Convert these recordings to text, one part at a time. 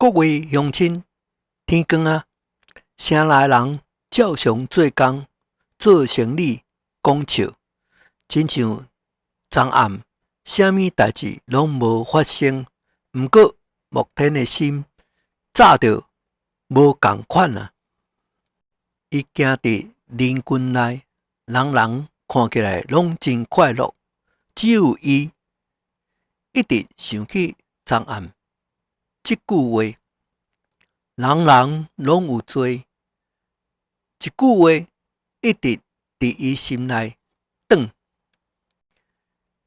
各位乡亲，天光啊，城内人照常做工、做生意、讲笑，亲像昨暗，啥物代志拢无发生。毋过目天的心早着无共款啊！伊行伫人群内，人人看起来拢真快乐，只有伊一直想起昨暗即句话。人人拢有做，一句话一直伫伊心内转。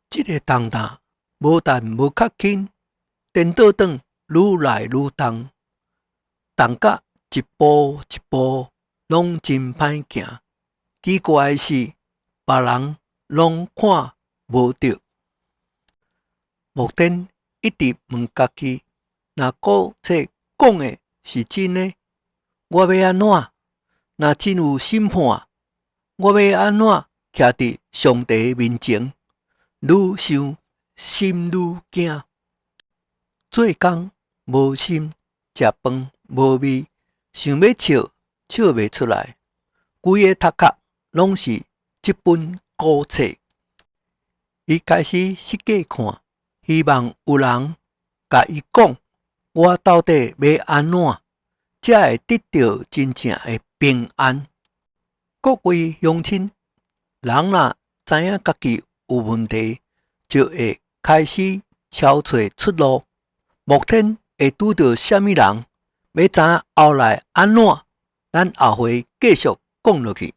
这个重担无但无较轻，颠倒转愈来愈重，重甲一步一步拢真歹行。奇怪的是，别人拢看无到。目前一直问家己，若果这讲的是真的，我要安怎？若真有审判，我要安怎徛伫上帝面前？愈想心愈惊。做工无心，食饭无味，想要笑笑袂出来。规个头壳拢是这本古册。伊开始设计看，希望有人甲伊讲，我到底要安怎，才会得到真正的平安。各位乡亲，人若知影家己有问题，就会开始找找出路。目前会拄到什么人，要知影后来安怎，咱后回继续讲落去。